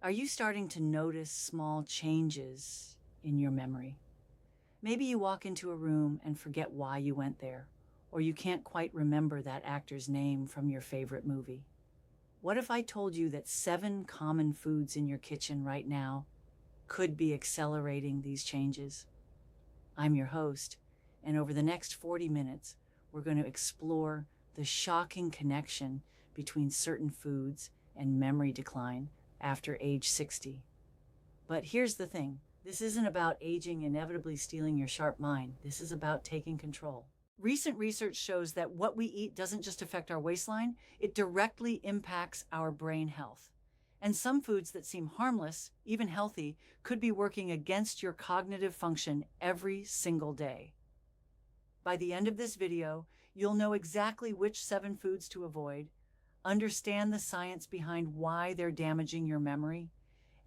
Are you starting to notice small changes in your memory? Maybe you walk into a room and forget why you went there, or you can't quite remember that actor's name from your favorite movie. What if I told you that 7 common foods in your kitchen right now could be accelerating these changes? I'm your host, and over the next 40 minutes, we're going to explore the shocking connection between certain foods and memory decline after age 60. But here's the thing. This isn't about aging inevitably stealing your sharp mind. This is about taking control. Recent research shows that what we eat doesn't just affect our waistline, it directly impacts our brain health. And some foods that seem harmless, even healthy, could be working against your cognitive function every single day. By the end of this video, you'll know exactly which 7 foods to avoid, understand the science behind why they're damaging your memory,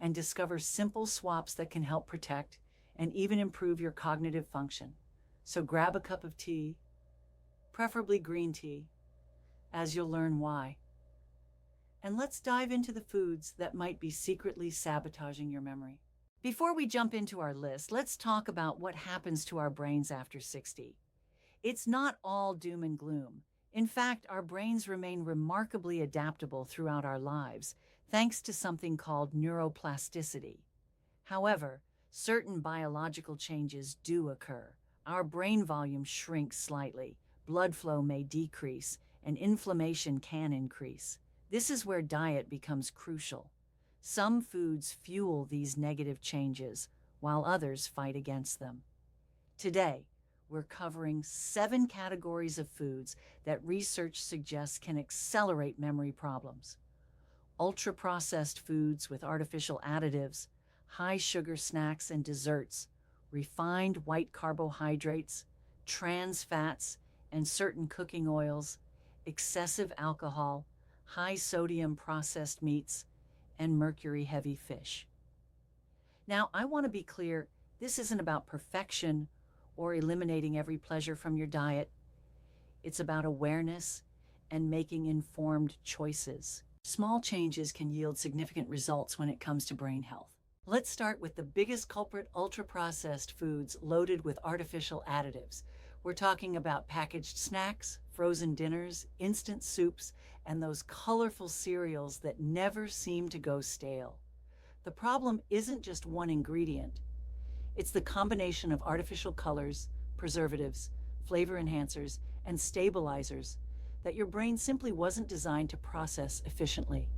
and discover simple swaps that can help protect and even improve your cognitive function. So grab a cup of tea, preferably green tea, as you'll learn why. And let's dive into the foods that might be secretly sabotaging your memory. Before we jump into our list, let's talk about what happens to our brains after 60. It's not all doom and gloom. In fact, our brains remain remarkably adaptable throughout our lives, thanks to something called neuroplasticity. However, certain biological changes do occur. Our brain volume shrinks slightly, blood flow may decrease, and inflammation can increase. This is where diet becomes crucial. Some foods fuel these negative changes, while others fight against them. Today, we're covering 7 categories of foods that research suggests can accelerate memory problems. Ultra-processed foods with artificial additives, high-sugar snacks and desserts, refined white carbohydrates, trans fats, and certain cooking oils, excessive alcohol, high-sodium processed meats, and mercury-heavy fish. Now, I want to be clear, this isn't about perfection or eliminating every pleasure from your diet. It's about awareness and making informed choices. Small changes can yield significant results when it comes to brain health. Let's start with the biggest culprit: ultra-processed foods loaded with artificial additives. We're talking about packaged snacks, frozen dinners, instant soups, and those colorful cereals that never seem to go stale. The problem isn't just one ingredient. It's the combination of artificial colors, preservatives, flavor enhancers, and stabilizers that your brain simply wasn't designed to process efficiently.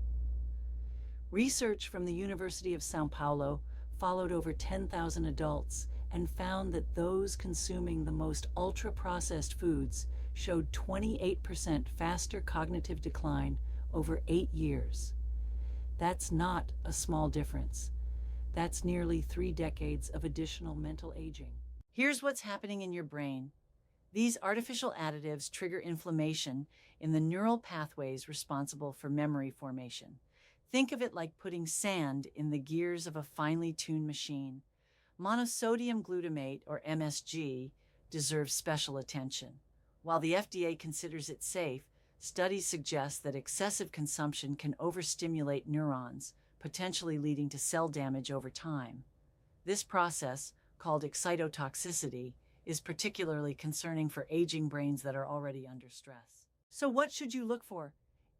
Research from the University of São Paulo followed over 10,000 adults and found that those consuming the most ultra-processed foods showed 28% faster cognitive decline over 8 years. That's not a small difference. That's nearly 3 decades of additional mental aging. Here's what's happening in your brain. These artificial additives trigger inflammation in the neural pathways responsible for memory formation. Think of it like putting sand in the gears of a finely tuned machine. Monosodium glutamate, or MSG, deserves special attention. While the FDA considers it safe, studies suggest that excessive consumption can overstimulate neurons, potentially leading to cell damage over time. This process, called excitotoxicity, is particularly concerning for aging brains that are already under stress. So what should you look for?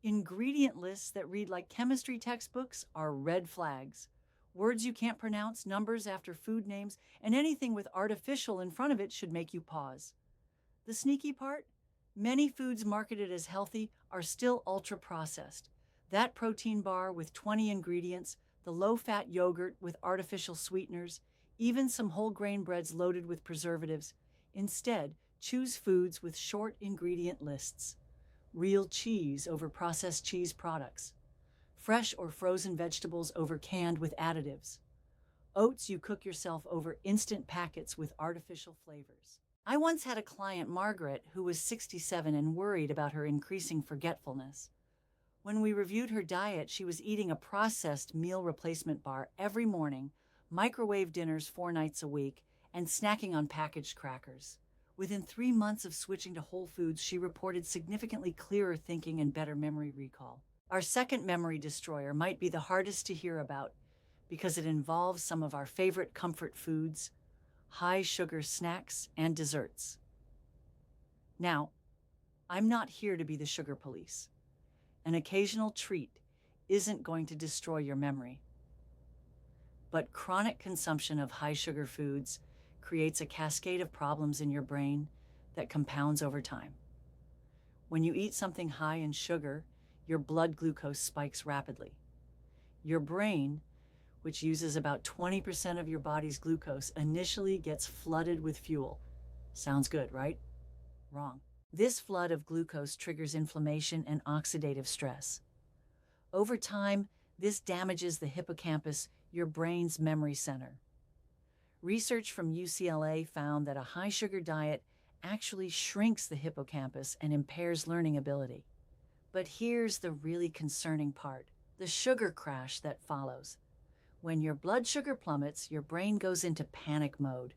Ingredient lists that read like chemistry textbooks are red flags. Words you can't pronounce, numbers after food names, and anything with artificial in front of it should make you pause. The sneaky part? Many foods marketed as healthy are still ultra-processed. That protein bar with 20 ingredients, the low-fat yogurt with artificial sweeteners, even some whole grain breads loaded with preservatives. Instead, choose foods with short ingredient lists. Real cheese over processed cheese products. Fresh or frozen vegetables over canned with additives. Oats you cook yourself over instant packets with artificial flavors. I once had a client, Margaret, who was 67 and worried about her increasing forgetfulness. When we reviewed her diet, she was eating a processed meal replacement bar every morning, microwave dinners 4 nights a week, and snacking on packaged crackers. Within 3 months of switching to whole foods, she reported significantly clearer thinking and better memory recall. Our second memory destroyer might be the hardest to hear about: because it involves some of our favorite comfort foods, high-sugar snacks, and desserts. Now, I'm not here to be the sugar police. An occasional treat isn't going to destroy your memory. But chronic consumption of high-sugar foods creates a cascade of problems in your brain that compounds over time. When you eat something high in sugar, your blood glucose spikes rapidly. Your brain, which uses about 20% of your body's glucose, initially gets flooded with fuel. Sounds good, right? Wrong. This flood of glucose triggers inflammation and oxidative stress. Over time, this damages the hippocampus, your brain's memory center. Research from UCLA found that a high-sugar diet actually shrinks the hippocampus and impairs learning ability. But here's the really concerning part, the sugar crash that follows. When your blood sugar plummets, your brain goes into panic mode.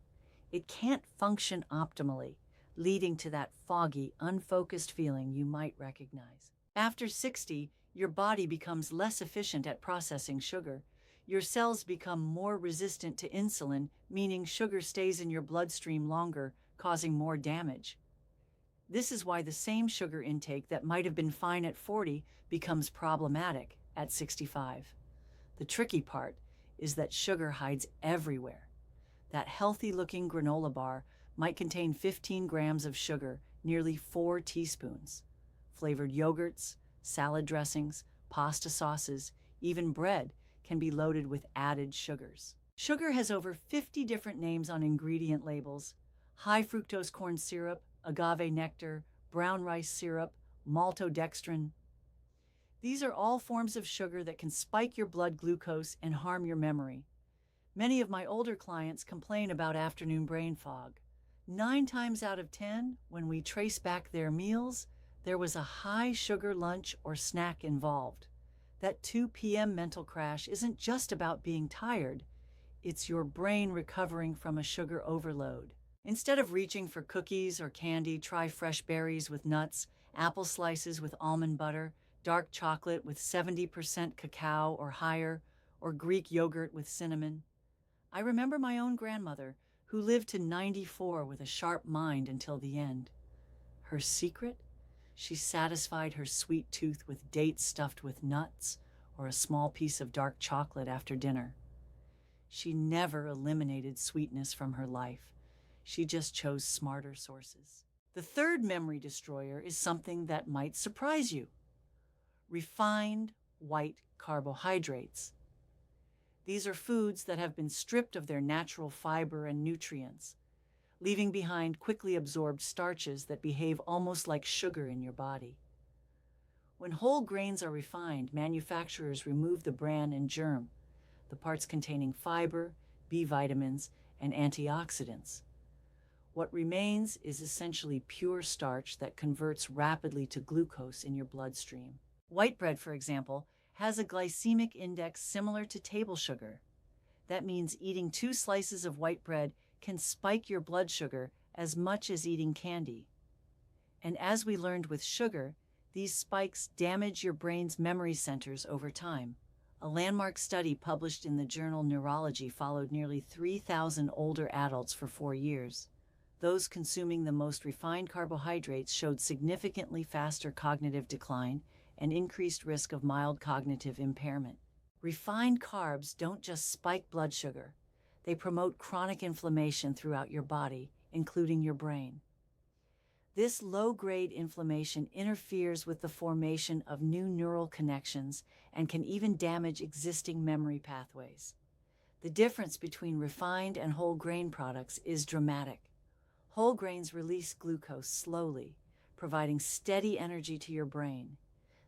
It can't function optimally, leading to that foggy, unfocused feeling you might recognize. After 60, your body becomes less efficient at processing sugar. Your cells become more resistant to insulin, meaning sugar stays in your bloodstream longer, causing more damage. This is why the same sugar intake that might have been fine at 40 becomes problematic at 65. The tricky part is that sugar hides everywhere. That healthy-looking granola bar might contain 15 grams of sugar, nearly 4 teaspoons. Flavored yogurts, salad dressings, pasta sauces, even bread can be loaded with added sugars. Sugar has over 50 different names on ingredient labels: high fructose corn syrup, agave nectar, brown rice syrup, maltodextrin. These are all forms of sugar that can spike your blood glucose and harm your memory. Many of my older clients complain about afternoon brain fog. 9 times out of 10, when we trace back their meals, there was a high sugar lunch or snack involved. That 2 p.m. mental crash isn't just about being tired. It's your brain recovering from a sugar overload. Instead of reaching for cookies or candy, try fresh berries with nuts, apple slices with almond butter, dark chocolate with 70% cacao or higher, or Greek yogurt with cinnamon. I remember my own grandmother, who lived to 94 with a sharp mind until the end. Her secret? She satisfied her sweet tooth with dates stuffed with nuts or a small piece of dark chocolate after dinner. She never eliminated sweetness from her life. She just chose smarter sources. The third memory destroyer is something that might surprise you: refined white carbohydrates. These are foods that have been stripped of their natural fiber and nutrients, leaving behind quickly absorbed starches that behave almost like sugar in your body. When whole grains are refined, manufacturers remove the bran and germ, the parts containing fiber, B vitamins, and antioxidants. What remains is essentially pure starch that converts rapidly to glucose in your bloodstream. White bread, for example, has a glycemic index similar to table sugar. That means eating 2 slices of white bread can spike your blood sugar as much as eating candy. And as we learned with sugar, these spikes damage your brain's memory centers over time. A landmark study published in the journal Neurology followed nearly 3,000 older adults for 4 years. Those consuming the most refined carbohydrates showed significantly faster cognitive decline and increased risk of mild cognitive impairment. Refined carbs don't just spike blood sugar. They promote chronic inflammation throughout your body, including your brain. This low-grade inflammation interferes with the formation of new neural connections and can even damage existing memory pathways. The difference between refined and whole grain products is dramatic. Whole grains release glucose slowly, providing steady energy to your brain.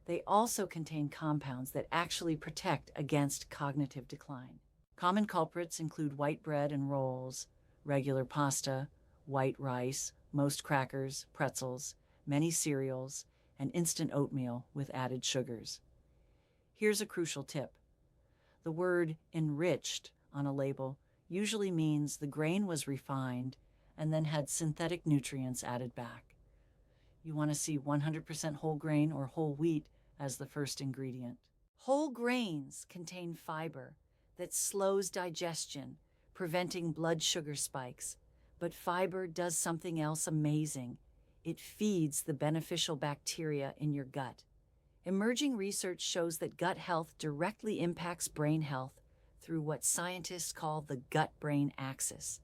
They also contain compounds that actually protect against cognitive decline. Common culprits include white bread and rolls, regular pasta, white rice, most crackers, pretzels, many cereals, and instant oatmeal with added sugars. Here's a crucial tip. The word enriched on a label usually means the grain was refined and then had synthetic nutrients added back. You want to see 100% whole grain or whole wheat as the first ingredient. Whole grains contain fiber. that slows digestion, preventing blood sugar spikes. But fiber does something else amazing. It feeds the beneficial bacteria in your gut. Emerging research shows that gut health directly impacts brain health through what scientists call the gut-brain axis.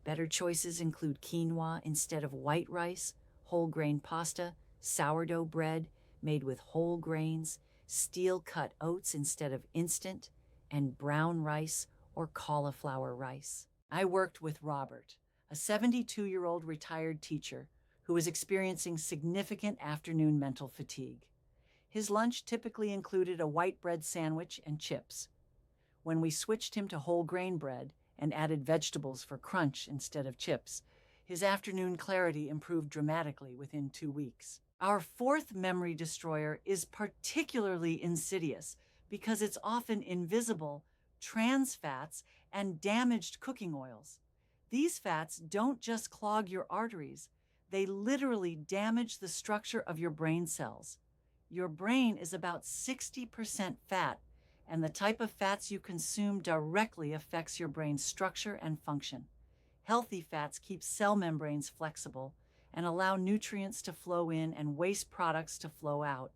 Better choices include quinoa instead of white rice, whole grain pasta, sourdough bread made with whole grains, steel-cut oats instead of instant, and brown rice or cauliflower rice. I worked with Robert, a 72-year-old retired teacher who was experiencing significant afternoon mental fatigue. His lunch typically included a white bread sandwich and chips. When we switched him to whole grain bread and added vegetables for crunch instead of chips, his afternoon clarity improved dramatically within 2 weeks. Our fourth memory destroyer is particularly insidious because it's often invisible: trans fats and damaged cooking oils. These fats don't just clog your arteries, they literally damage the structure of your brain cells. Your brain is about 60% fat, and the type of fats you consume directly affects your brain's structure and function. Healthy fats keep cell membranes flexible and allow nutrients to flow in and waste products to flow out.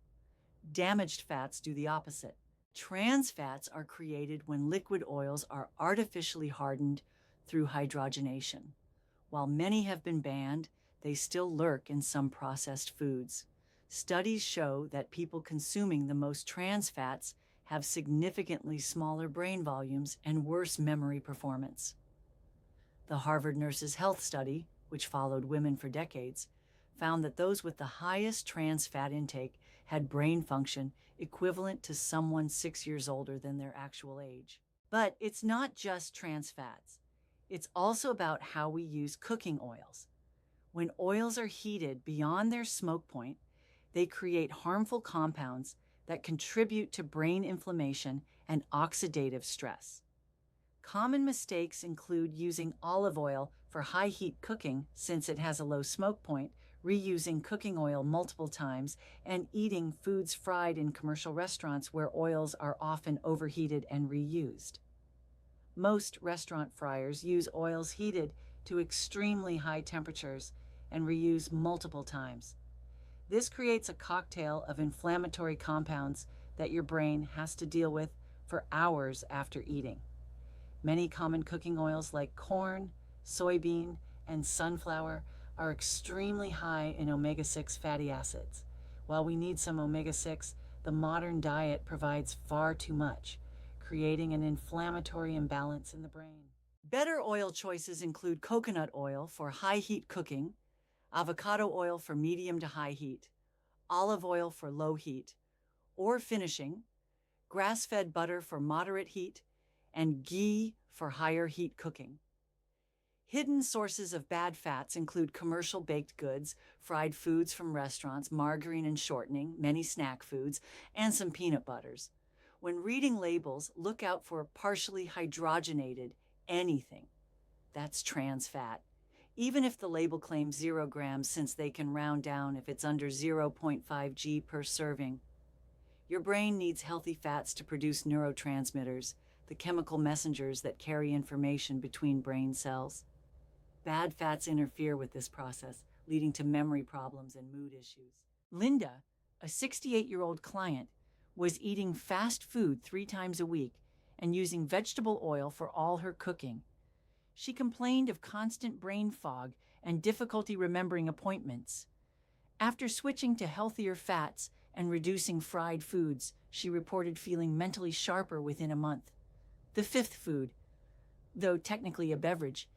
Damaged fats do the opposite. Trans fats are created when liquid oils are artificially hardened through hydrogenation. While many have been banned, they still lurk in some processed foods. Studies show that people consuming the most trans fats have significantly smaller brain volumes and worse memory performance. The Harvard Nurses' Health Study, which followed women for decades, found that those with the highest trans fat intake had brain function equivalent to someone 6 years older than their actual age. But it's not just trans fats. It's also about how we use cooking oils. When oils are heated beyond their smoke point, they create harmful compounds that contribute to brain inflammation and oxidative stress. Common mistakes include using olive oil for high heat cooking since it has a low smoke point, reusing cooking oil multiple times, and eating foods fried in commercial restaurants where oils are often overheated and reused. Most restaurant fryers use oils heated to extremely high temperatures and reuse multiple times. This creates a cocktail of inflammatory compounds that your brain has to deal with for hours after eating. Many common cooking oils like corn, soybean, and sunflower are extremely high in omega-6 fatty acids. While we need some omega-6, the modern diet provides far too much, creating an inflammatory imbalance in the brain. Better oil choices include coconut oil for high heat cooking, avocado oil for medium to high heat, olive oil for low heat, or finishing, grass-fed butter for moderate heat, and ghee for higher heat cooking. Hidden sources of bad fats include commercial baked goods, fried foods from restaurants, margarine and shortening, many snack foods, and some peanut butters. When reading labels, look out for partially hydrogenated anything. That's trans fat. Even if the label claims 0 grams, since they can round down if it's under 0.5 g per serving. Your brain needs healthy fats to produce neurotransmitters, the chemical messengers that carry information between brain cells. Bad fats interfere with this process, leading to memory problems and mood issues. Linda, a 68-year-old client, was eating fast food 3 times a week and using vegetable oil for all her cooking. She complained of constant brain fog and difficulty remembering appointments. After switching to healthier fats and reducing fried foods, she reported feeling mentally sharper within a month. The fifth food, though technically a beverage,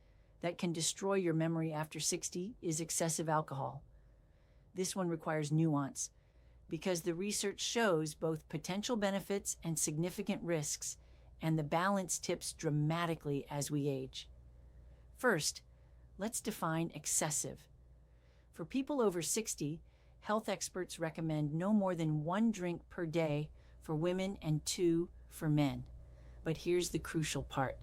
that can destroy your memory after 60 is excessive alcohol. This one requires nuance because the research shows both potential benefits and significant risks, and the balance tips dramatically as we age. First, let's define excessive. For people over 60, health experts recommend no more than 1 drink per day for women and 2 for men. But here's the crucial part.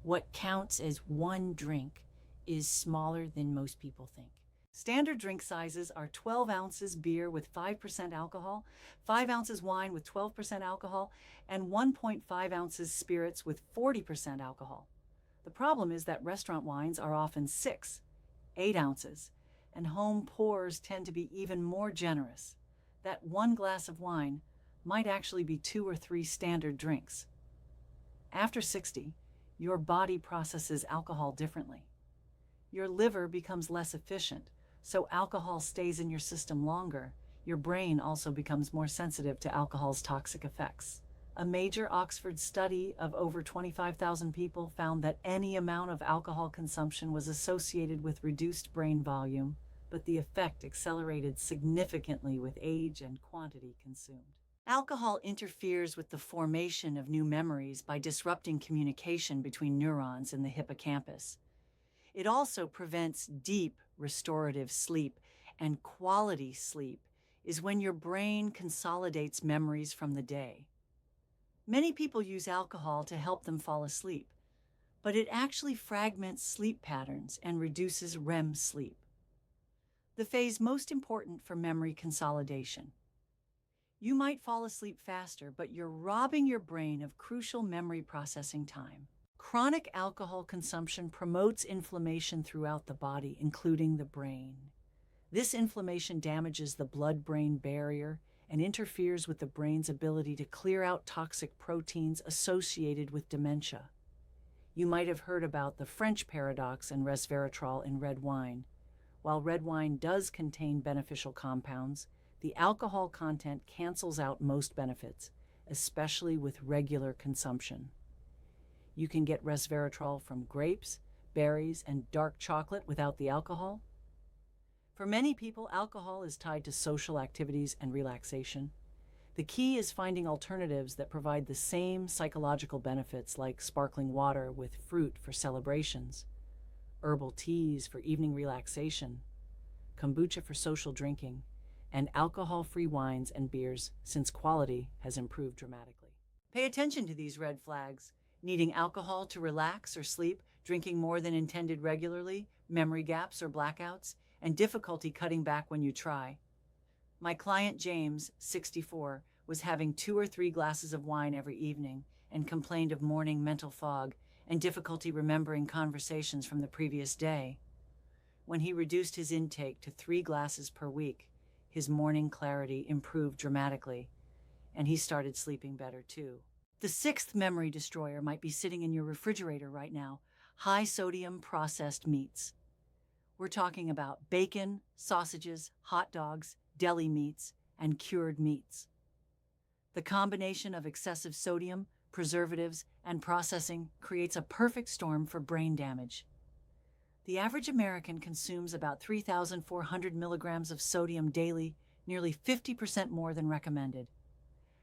What counts as 1 drink is smaller than most people think. Standard drink sizes are 12 ounces beer with 5% alcohol, 5 ounces wine with 12% alcohol, and 1.5 ounces spirits with 40% alcohol. The problem is that restaurant wines are often 6, 8 ounces, and home pours tend to be even more generous. That one glass of wine might actually be 2 or 3 standard drinks. After 60, your body processes alcohol differently. Your liver becomes less efficient, so alcohol stays in your system longer. Your brain also becomes more sensitive to alcohol's toxic effects. A major Oxford study of over 25,000 people found that any amount of alcohol consumption was associated with reduced brain volume, but the effect accelerated significantly with age and quantity consumed. Alcohol interferes with the formation of new memories by disrupting communication between neurons in the hippocampus. It also prevents deep restorative sleep, and quality sleep is when your brain consolidates memories from the day. Many people use alcohol to help them fall asleep, but it actually fragments sleep patterns and reduces REM sleep, the phase most important for memory consolidation. You might fall asleep faster, but you're robbing your brain of crucial memory processing time. Chronic alcohol consumption promotes inflammation throughout the body, including the brain. This inflammation damages the blood-brain barrier and interferes with the brain's ability to clear out toxic proteins associated with dementia. You might have heard about the French paradox and resveratrol in red wine. While red wine does contain beneficial compounds, the alcohol content cancels out most benefits, especially with regular consumption. You can get resveratrol from grapes, berries, and dark chocolate without the alcohol. For many people, alcohol is tied to social activities and relaxation. The key is finding alternatives that provide the same psychological benefits, like sparkling water with fruit for celebrations, herbal teas for evening relaxation, kombucha for social drinking, and alcohol-free wines and beers, since quality has improved dramatically. Pay attention to these red flags: needing alcohol to relax or sleep, drinking more than intended regularly, memory gaps or blackouts, and difficulty cutting back when you try. My client James, 64, was having 2 or 3 glasses of wine every evening and complained of morning mental fog and difficulty remembering conversations from the previous day. When he reduced his intake to 3 glasses per week, his morning clarity improved dramatically, and he started sleeping better too. The 6th memory destroyer might be sitting in your refrigerator right now: high-sodium processed meats. We're talking about bacon, sausages, hot dogs, deli meats, and cured meats. The combination of excessive sodium, preservatives, and processing creates a perfect storm for brain damage. The average American consumes about 3,400 milligrams of sodium daily, nearly 50% more than recommended.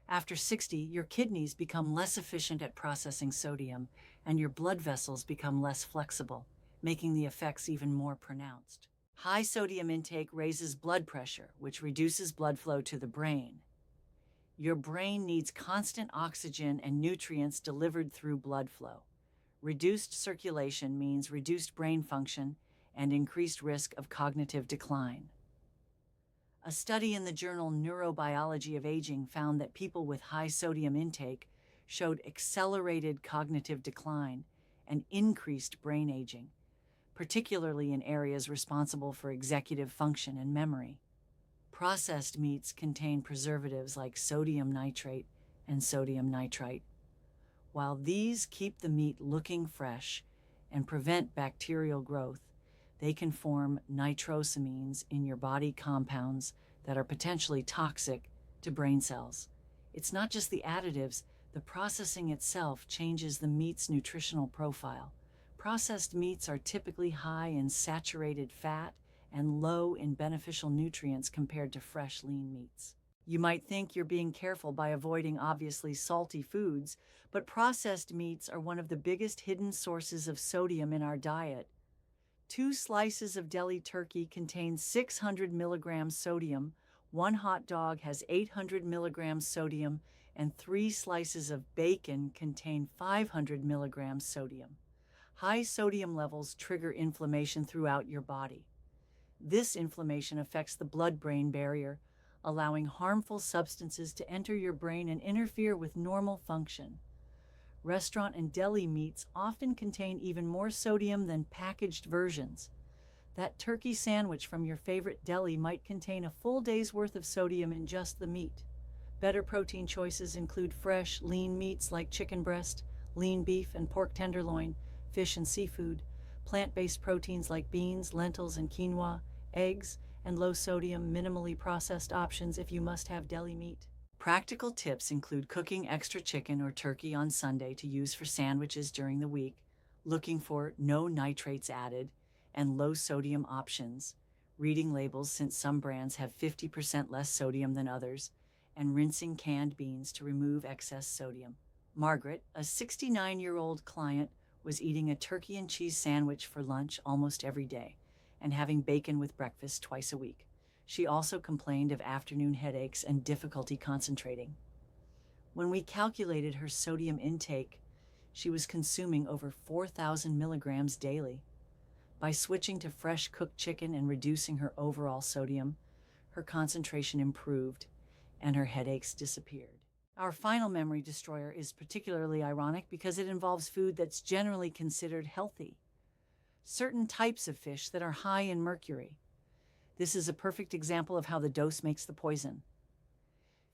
After 60, your kidneys become less efficient at processing sodium, and your blood vessels become less flexible, making the effects even more pronounced. High sodium intake raises blood pressure, which reduces blood flow to the brain. Your brain needs constant oxygen and nutrients delivered through blood flow. Reduced circulation means reduced brain function and increased risk of cognitive decline. A study in the journal Neurobiology of Aging found that people with high sodium intake showed accelerated cognitive decline and increased brain aging, particularly in areas responsible for executive function and memory. Processed meats contain preservatives like sodium nitrate and sodium nitrite. While these keep the meat looking fresh and prevent bacterial growth, they can form nitrosamines in your body, compounds that are potentially toxic to brain cells. It's not just the additives, the processing itself changes the meat's nutritional profile. Processed meats are typically high in saturated fat and low in beneficial nutrients compared to fresh, lean meats. You might think you're being careful by avoiding obviously salty foods, but processed meats are one of the biggest hidden sources of sodium in our diet. 2 slices of deli turkey contain 600 milligrams sodium, 1 hot dog has 800 milligrams sodium, and 3 slices of bacon contain 500 milligrams sodium. High sodium levels trigger inflammation throughout your body. This inflammation affects the blood-brain barrier, allowing harmful substances to enter your brain and interfere with normal function. Restaurant and deli meats often contain even more sodium than packaged versions. That turkey sandwich from your favorite deli might contain a full day's worth of sodium in just the meat. Better protein choices include fresh, lean meats like chicken breast, lean beef, and pork tenderloin, fish and seafood, plant-based proteins like beans, lentils, and quinoa, eggs, and low-sodium, minimally processed options if you must have deli meat. Practical tips include cooking extra chicken or turkey on Sunday to use for sandwiches during the week, looking for no nitrates added, and low-sodium options, reading labels since some brands have 50% less sodium than others, and rinsing canned beans to remove excess sodium. Margaret, a 69-year-old client, was eating a turkey and cheese sandwich for lunch almost every day and having bacon with breakfast twice a week. She also complained of afternoon headaches and difficulty concentrating. When we calculated her sodium intake, she was consuming over 4,000 milligrams daily. By switching to fresh cooked chicken and reducing her overall sodium, her concentration improved and her headaches disappeared. Our final memory destroyer is particularly ironic because it involves food that's generally considered healthy. Certain types of fish that are high in mercury. This is a perfect example of how the dose makes the poison.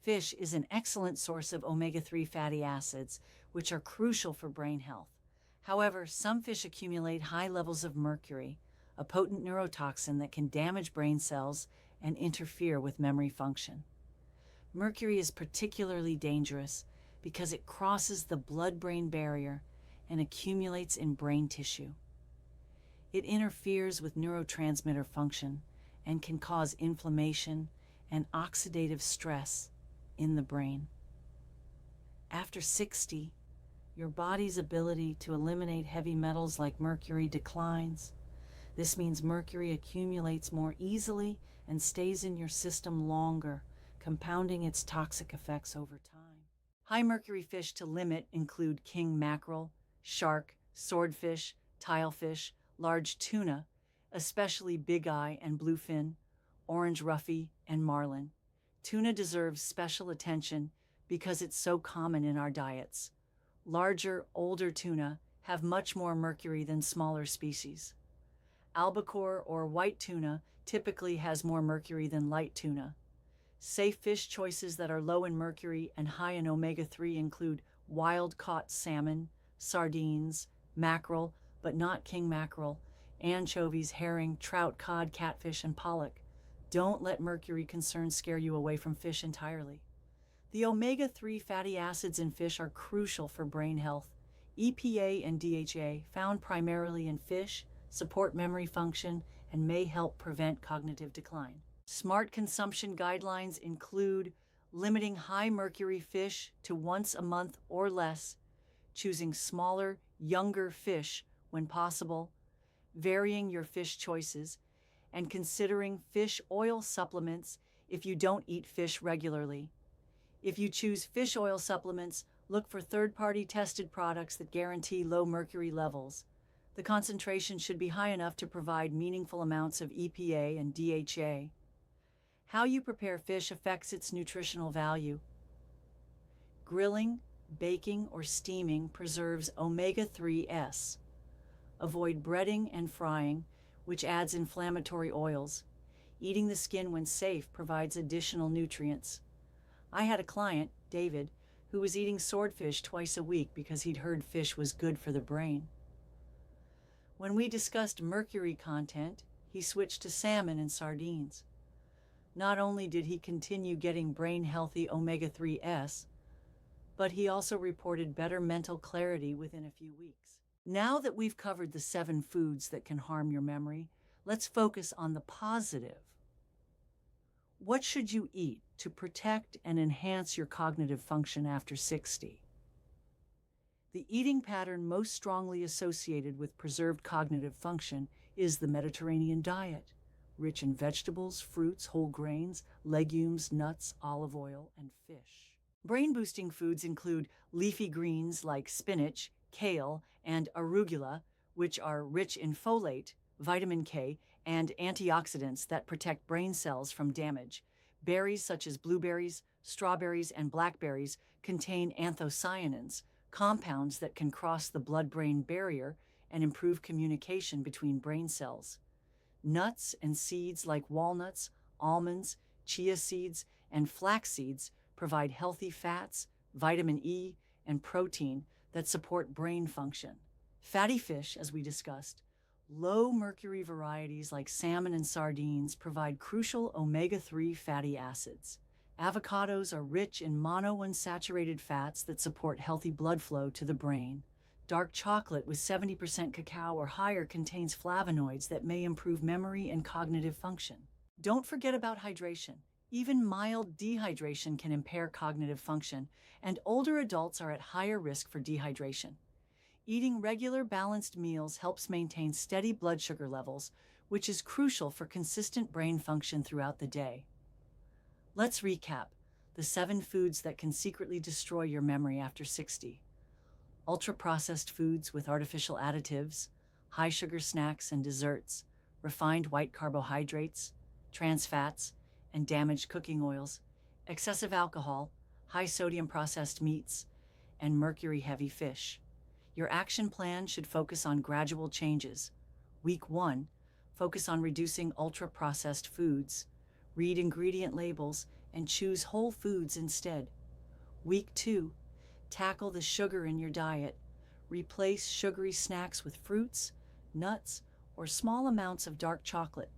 Fish is an excellent source of omega-3 fatty acids, which are crucial for brain health. However, some fish accumulate high levels of mercury, a potent neurotoxin that can damage brain cells and interfere with memory function. Mercury is particularly dangerous because it crosses the blood-brain barrier and accumulates in brain tissue. It interferes with neurotransmitter function and can cause inflammation and oxidative stress in the brain. After 60, your body's ability to eliminate heavy metals like mercury declines. This means mercury accumulates more easily and stays in your system longer, compounding its toxic effects over time. High mercury fish to limit include king mackerel, shark, swordfish, tilefish, large tuna, especially big eye and bluefin, orange roughy, and marlin. Tuna deserves special attention because it's so common in our diets. Larger, older tuna have much more mercury than smaller species. Albacore or white tuna typically has more mercury than light tuna. Safe fish choices that are low in mercury and high in omega-3 include wild-caught salmon, sardines, mackerel, but not king mackerel, anchovies, herring, trout, cod, catfish, and pollock. Don't let mercury concerns scare you away from fish entirely. The omega-3 fatty acids in fish are crucial for brain health. EPA and DHA, found primarily in fish, support memory function and may help prevent cognitive decline. Smart consumption guidelines include limiting high mercury fish to once a month or less, choosing smaller, younger fish when possible, varying your fish choices, and considering fish oil supplements if you don't eat fish regularly. If you choose fish oil supplements, look for third-party tested products that guarantee low mercury levels. The concentration should be high enough to provide meaningful amounts of EPA and DHA. How you prepare fish affects its nutritional value. Grilling, baking, or steaming preserves omega-3s. Avoid breading and frying, which adds inflammatory oils. Eating the skin when safe provides additional nutrients. I had a client, David, who was eating swordfish twice a week because he'd heard fish was good for the brain. When we discussed mercury content, he switched to salmon and sardines. Not only did he continue getting brain-healthy omega-3s, but he also reported better mental clarity within a few weeks. Now that we've covered the 7 foods that can harm your memory, let's focus on the positive. What should you eat to protect and enhance your cognitive function after 60? The eating pattern most strongly associated with preserved cognitive function is the Mediterranean diet, rich in vegetables, fruits, whole grains, legumes, nuts, olive oil, and fish. Brain-boosting foods include leafy greens like spinach, kale, and arugula, which are rich in folate, vitamin K, and antioxidants that protect brain cells from damage. Berries such as blueberries, strawberries, and blackberries contain anthocyanins, compounds that can cross the blood-brain barrier and improve communication between brain cells. Nuts and seeds like walnuts, almonds, chia seeds, and flax seeds provide healthy fats, vitamin E, and protein that support brain function. Fatty fish, as we discussed, low mercury varieties like salmon and sardines provide crucial omega-3 fatty acids. Avocados are rich in monounsaturated fats that support healthy blood flow to the brain. Dark chocolate with 70% cacao or higher contains flavonoids that may improve memory and cognitive function. Don't forget about hydration. Even mild dehydration can impair cognitive function, and older adults are at higher risk for dehydration. Eating regular balanced meals helps maintain steady blood sugar levels, which is crucial for consistent brain function throughout the day. Let's recap the 7 foods that can secretly destroy your memory after 60. Ultra-processed foods with artificial additives, high sugar snacks and desserts, refined white carbohydrates, trans fats, and damaged cooking oils, excessive alcohol, high sodium processed meats, and mercury-heavy fish. Your action plan should focus on gradual changes. Week 1, focus on reducing ultra-processed foods. Read ingredient labels and choose whole foods instead. Week 2, tackle the sugar in your diet. Replace sugary snacks with fruits, nuts, or small amounts of dark chocolate.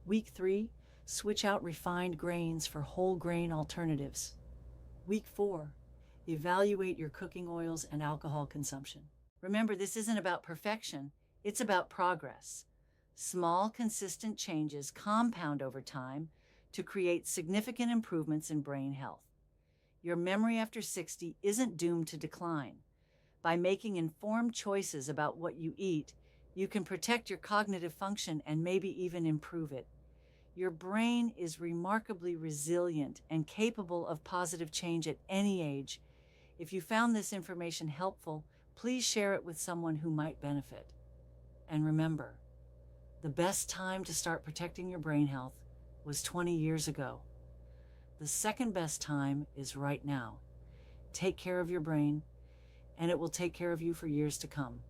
Week 3, switch out refined grains for whole grain alternatives. Week 4, evaluate your cooking oils and alcohol consumption. Remember, this isn't about perfection, it's about progress. Small, consistent changes compound over time to create significant improvements in brain health. Your memory after 60 isn't doomed to decline. By making informed choices about what you eat, you can protect your cognitive function and maybe even improve it. Your brain is remarkably resilient and capable of positive change at any age. If you found this information helpful, please share it with someone who might benefit. And remember, the best time to start protecting your brain health was 20 years ago. The second best time is right now. Take care of your brain, and it will take care of you for years to come.